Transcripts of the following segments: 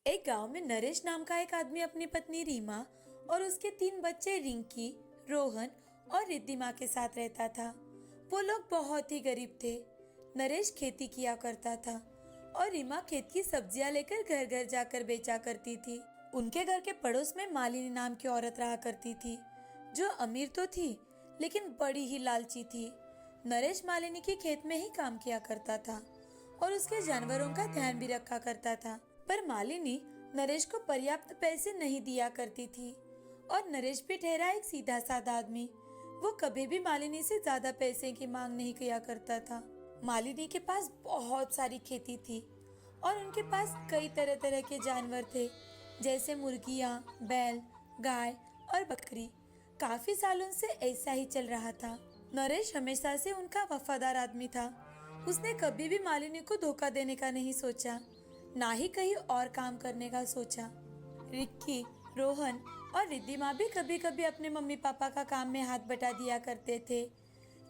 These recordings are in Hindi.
एक गांव में नरेश नाम का एक आदमी अपनी पत्नी रीमा और उसके 3 बच्चे रिंकी, रोहन और रिद्धिमा के साथ रहता था। वो लोग बहुत ही गरीब थे। नरेश खेती किया करता था और रीमा खेत की सब्जियां लेकर घर घर जाकर बेचा करती थी। उनके घर के पड़ोस में मालिनी नाम की औरत रहा करती थी, जो अमीर तो थी लेकिन बड़ी ही लालची थी। नरेश मालिनी की खेत में ही काम किया करता था और उसके जानवरों का ध्यान भी रखा करता था। पर मालिनी नरेश को पर्याप्त पैसे नहीं दिया करती थी और नरेश भी ठहरा एक सीधा साधा आदमी। वो कभी भी मालिनी से ज्यादा पैसे की मांग नहीं किया करता था। मालिनी के पास बहुत सारी खेती थी और उनके पास कई तरह तरह के जानवर थे, जैसे मुर्गियाँ, बैल, गाय और बकरी। काफी सालों से ऐसा ही चल रहा था। नरेश हमेशा से उनका वफादार आदमी था। उसने कभी भी मालिनी को धोखा देने का नहीं सोचा, ना ही कहीं और काम करने का सोचा। रिक्की, रोहन और रिद्धिमा भी कभी कभी अपने मम्मी पापा का काम में हाथ बटा दिया करते थे।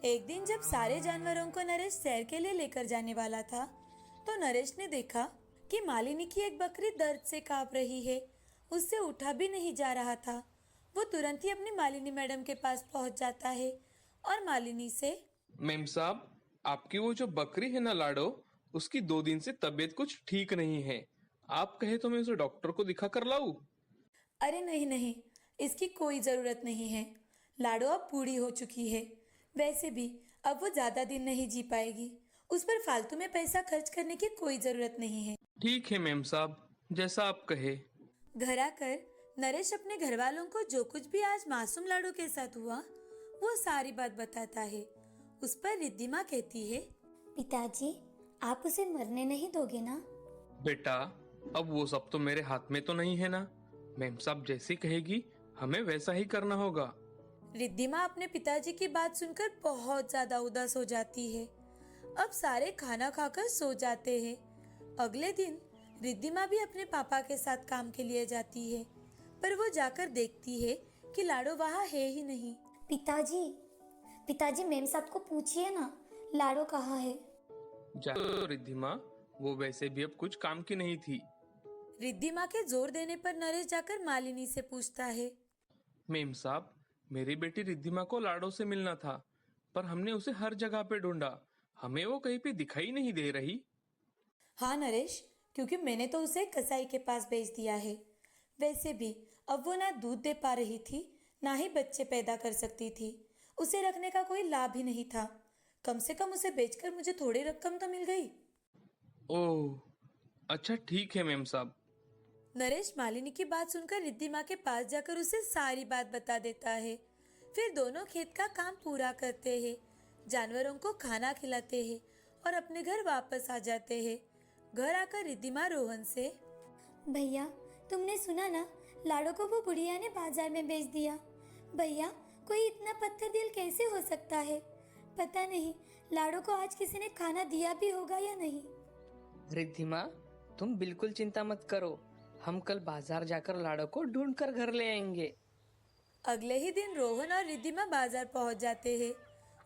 एक दिन जब सारे जानवरों को नरेश सैर के लिए लेकर जाने वाला था, तो नरेश ने देखा कि मालिनी की एक बकरी दर्द से कांप रही है। उससे उठा भी नहीं जा रहा था। वो तुरंत ही अपनी मालिनी मैडम के पास पहुंच जाता है और मालिनी से, मेम साहब, आपकी वो जो बकरी है ना लाडो, उसकी 2 दिन से तबीयत कुछ ठीक नहीं है। आप कहे तो मैं उसे डॉक्टर को दिखा कर लाऊं? अरे नहीं नहीं, इसकी कोई जरूरत नहीं है। लाडो अब बूढ़ी हो चुकी है। वैसे भी अब वो ज्यादा दिन नहीं जी पाएगी। उस पर फालतू में पैसा खर्च करने की कोई जरूरत नहीं है। ठीक है मेम साहब, जैसा आप कहे। घर आकर नरेश अपने घर वालों को जो कुछ भी आज मासूम लाडो के साथ हुआ, वो सारी बात बताता है। उस पर रिद्धिमा कहती है, पिताजी, आप उसे मरने नहीं दोगे ना? बेटा, अब वो सब तो मेरे हाथ में तो नहीं है ना। मेम साहब जैसी कहेगी हमें वैसा ही करना होगा। रिद्धिमा अपने पिताजी की बात सुनकर बहुत ज्यादा उदास हो जाती है। अब सारे खाना खाकर सो जाते हैं। अगले दिन रिद्धिमा भी अपने पापा के साथ काम के लिए जाती है, पर वो जाकर देखती है कि लाडो वहाँ है ही नहीं। पिताजी, पिताजी मेम साहब को पूछिए ना, लाडो कहाँ है? जाओ रिद्धिमा, वो वैसे भी अब कुछ काम की नहीं थी। रिद्धिमा के जोर देने पर नरेश जाकर मालिनी से पूछता है, मेम साहब, मेरी बेटी रिद्धिमा को लाडो से मिलना था, पर हमने उसे हर जगह पे ढूंढा। हमें वो कहीं पे दिखाई नहीं दे रही। हाँ नरेश, क्योंकि मैंने तो उसे कसाई के पास भेज दिया है। वैसे भी अब वो ना दूध दे पा रही थी, ना ही बच्चे पैदा कर सकती थी। उसे रखने का कोई लाभ ही नहीं था। कम से कम उसे बेचकर मुझे थोड़ी रकम तो मिल गई। ओह, अच्छा ठीक है मेम साहब। नरेश मालिनी की बात सुनकर रिद्धिमा के पास जाकर उसे सारी बात बता देता है। फिर दोनों खेत का काम पूरा करते हैं, जानवरों को खाना खिलाते हैं और अपने घर वापस आ जाते हैं। घर आकर रिद्धिमा रोहन से, भैया, तुमने सुना ना, लाडो को वो बुढ़िया ने बाजार में बेच दिया। भैया, कोई इतना पत्थर दिल कैसे हो सकता है? पता नहीं लाडो को आज किसी ने खाना दिया भी होगा या नहीं। रिद्धिमा, तुम बिल्कुल चिंता मत करो। हम कल बाजार जाकर लाडो को ढूंढ कर घर ले आएंगे। अगले ही दिन रोहन और रिद्धिमा बाजार पहुंच जाते हैं,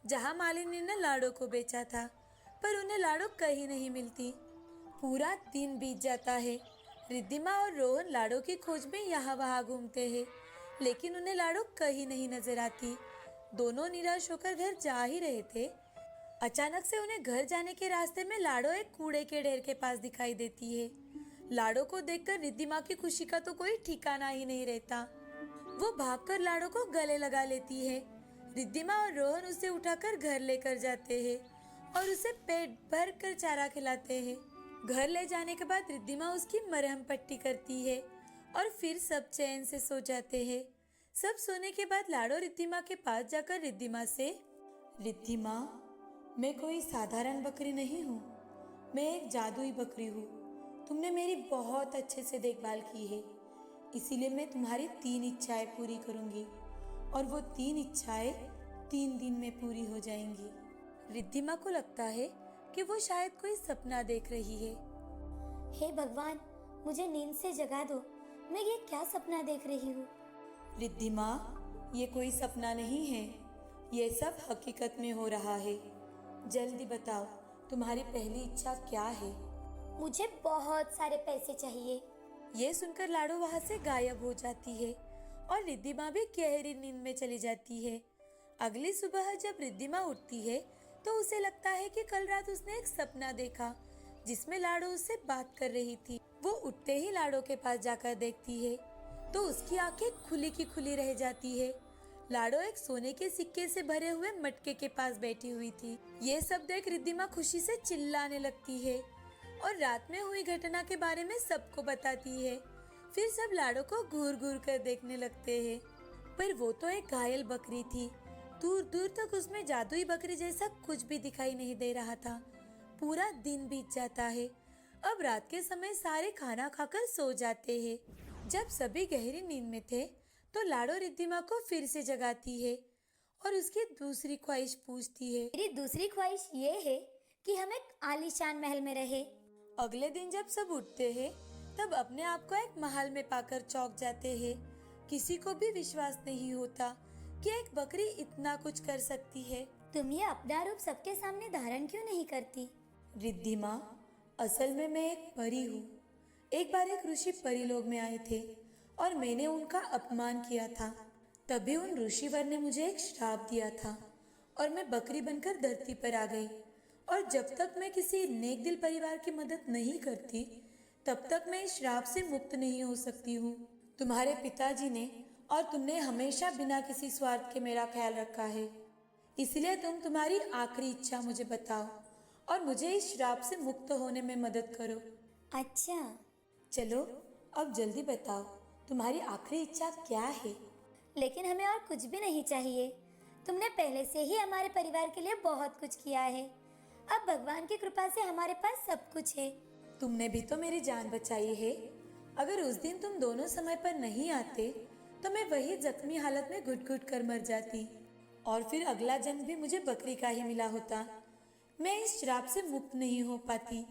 जहां मालिनी ने लाडो को बेचा था, पर उन्हें लाडो कहीं नहीं मिलती। पूरा दिन बीत जाता है। रिद्धिमा और रोहन लाडो की खोज में यहाँ वहाँ घूमते हैं, लेकिन उन्हें लाडो कहीं नहीं नजर आती। दोनों निराश होकर घर जा ही रहे थे, अचानक से उन्हें घर जाने के रास्ते में लाडो एक कूड़े के ढेर के पास दिखाई देती है। लाडो को देखकर रिद्धिमा की खुशी का तो कोई ठिकाना ही नहीं रहता। वो भागकर लाडो को गले लगा लेती है। रिद्धिमा और रोहन उसे उठाकर घर लेकर जाते हैं और उसे पेट भर कर चारा खिलाते हैं। घर ले जाने के बाद रिद्धिमा उसकी मरहम पट्टी करती है और फिर सब चैन से सो जाते हैं। सब सोने के बाद लाडो रिद्धिमा के पास जाकर रिद्धिमा से, रिद्धिमा, मैं कोई साधारण बकरी नहीं हूँ, मैं एक जादुई बकरी हूँ। तुमने मेरी बहुत अच्छे से देखभाल की है, इसीलिए मैं तुम्हारी 3 इच्छाएं पूरी करूंगी और वो 3 इच्छाएं 3 दिन में पूरी हो जाएंगी। रिद्धिमा को लगता है कि वो शायद कोई सपना देख रही है। हे भगवान, मुझे नींद से जगा दो। मैं ये क्या सपना देख रही हूँ? रिद्धिमा, ये कोई सपना नहीं है, ये सब हकीकत में हो रहा है। जल्दी बताओ, तुम्हारी पहली इच्छा क्या है? मुझे बहुत सारे पैसे चाहिए। ये सुनकर लाडो वहाँ से गायब हो जाती है और रिद्धिमा भी गहरी नींद में चली जाती है। अगली सुबह जब रिद्धिमा उठती है तो उसे लगता है कि कल रात उसने एक सपना देखा जिसमें लाडो उससे बात कर रही थी। वो उठते ही लाडो के पास जाकर देखती है तो उसकी आंखें खुली की खुली रह जाती है। लाडो एक सोने के सिक्के से भरे हुए मटके के पास बैठी हुई थी। ये सब देख रिद्धिमा खुशी से चिल्लाने लगती है और रात में हुई घटना के बारे में सबको बताती है। फिर सब लाडो को घूर घूर कर देखने लगते हैं। पर वो तो एक घायल बकरी थी। दूर दूर तक उसमें जादुई बकरी जैसा कुछ भी दिखाई नहीं दे रहा था। पूरा दिन बीत जाता है। अब रात के समय सारे खाना खाकर सो जाते हैं। जब सभी गहरी नींद में थे तो लाडो रिद्धिमा को फिर से जगाती है और उसकी दूसरी ख्वाहिश पूछती है। मेरी दूसरी ख्वाहिश ये है कि हम एक आलीशान महल में रहे। अगले दिन जब सब उठते हैं तब अपने आप को एक महल में पाकर चौंक जाते हैं। किसी को भी विश्वास नहीं होता कि एक बकरी इतना कुछ कर सकती है। तुम ये अपना रूप सबके सामने धारण क्यों नहीं करती? रिद्धिमा, असल में मैं एक परी हूँ। एक बार एक ऋषि परीलोक में आए थे और मैंने उनका अपमान किया था। तभी उन ऋषिवर ने मुझे एक श्राप दिया था और मैं बकरी बनकर धरती पर आ गई। और जब तक मैं किसी नेक दिल परिवार की मदद नहीं करती तब तक मैं इस श्राप से मुक्त नहीं हो सकती हूँ। तुम्हारे पिताजी ने और तुमने हमेशा बिना किसी स्वार्थ के मेरा ख्याल रखा है। इसलिए तुम तुम्हारी आखिरी इच्छा मुझे बताओ और मुझे इस श्राप से मुक्त होने में मदद करो। अच्छा, चलो अब जल्दी बताओ, तुम्हारी आखिरी इच्छा क्या है? लेकिन हमें और कुछ भी नहीं चाहिए। तुमने पहले से ही हमारे परिवार के लिए बहुत कुछ किया है। अब भगवान की कृपा से हमारे पास सब कुछ है। तुमने भी तो मेरी जान बचाई है। अगर उस दिन तुम दोनों समय पर नहीं आते तो मैं वही जख्मी हालत में घुट घुट कर मर जाती और फिर अगला जन्म भी मुझे बकरी का ही मिला होता। मैं इस श्राप से मुक्त नहीं हो पाती।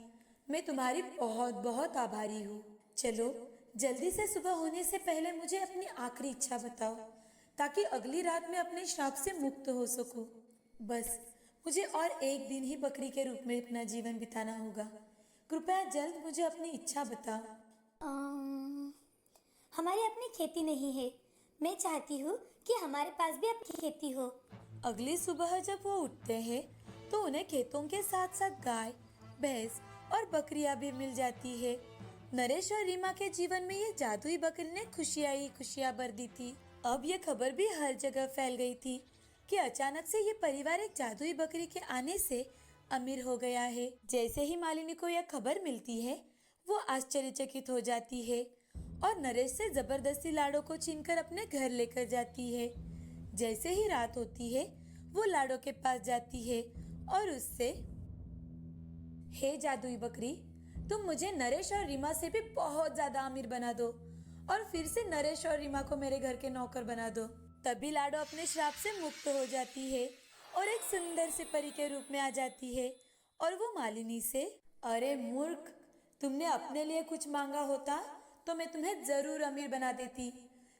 मैं तुम्हारी बहुत बहुत आभारी हूँ। चलो जल्दी से सुबह होने से पहले मुझे अपनी आखिरी इच्छा बताओ ताकि अगली रात में अपने श्राप से मुक्त हो सकूं। बस मुझे और एक दिन ही बकरी के रूप में अपना जीवन बिताना होगा। कृपया जल्द मुझे अपनी इच्छा बताओ। हमारी अपनी खेती नहीं है। मैं चाहती हूँ कि हमारे पास भी अपनी खेती हो। अगली सुबह जब वो उठते हैं तो उन्हें खेतों के साथ साथ गाय, भैंस और बकरियां भी मिल जाती है। नरेश और रीमा के जीवन में ये जादुई बकरी ने खुशियां ही खुशियां भर दी थी। अब ये खबर भी हर जगह फैल गई थी कि अचानक से ये परिवार एक जादुई बकरी के आने से अमीर हो गया है। जैसे ही मालिनी को यह खबर मिलती है वो आश्चर्यचकित हो जाती है और नरेश से जबरदस्ती लाडो को छीनकर अपने घर लेकर जाती है। जैसे ही रात होती है वो लाडो के पास जाती है और उससे, हे जादुई बकरी, तुम मुझे नरेश और रीमा से भी बहुत ज्यादा अमीर बना दो और फिर से नरेश और रीमा को मेरे घर के नौकर बना दो। तभी लाडो अपने श्राप से मुक्त हो जाती है और एक सुंदर सी परी के रूप में आ जाती है और वो मालिनी से, अरे मूर्ख, तुमने अपने लिए कुछ मांगा होता तो मैं तुम्हें जरूर अमीर बना देती,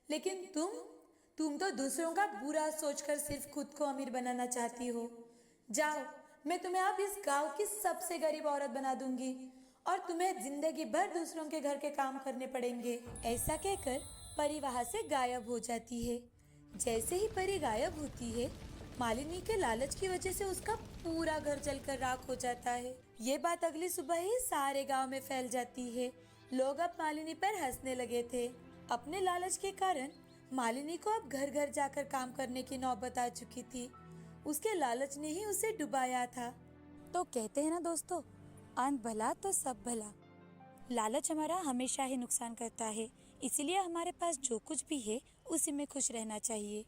लेकिन तुम तो दूसरों का बुरा सोचकर सिर्फ खुद को अमीर बनाना चाहती हो। जाओ, मैं तुम्हें अब इस गांव की सबसे गरीब औरत बना दूंगी और तुम्हें जिंदगी भर दूसरों के घर के काम करने पड़ेंगे। ऐसा कहकर परी वहां से गायब हो जाती है। जैसे ही परी गायब होती है मालिनी के लालच की वजह से उसका पूरा घर जलकर राख हो जाता है। ये बात अगली सुबह ही सारे गांव में फैल जाती है। लोग अब मालिनी पर हंसने लगे थे। अपने लालच के कारण मालिनी को अब घर घर जाकर काम करने की नौबत आ चुकी थी। उसके लालच ने ही उसे डुबाया था। तो कहते हैं ना दोस्तों, अंत भला तो सब भला। लालच हमारा हमेशा ही नुकसान करता है, इसलिए हमारे पास जो कुछ भी है उसी में खुश रहना चाहिए।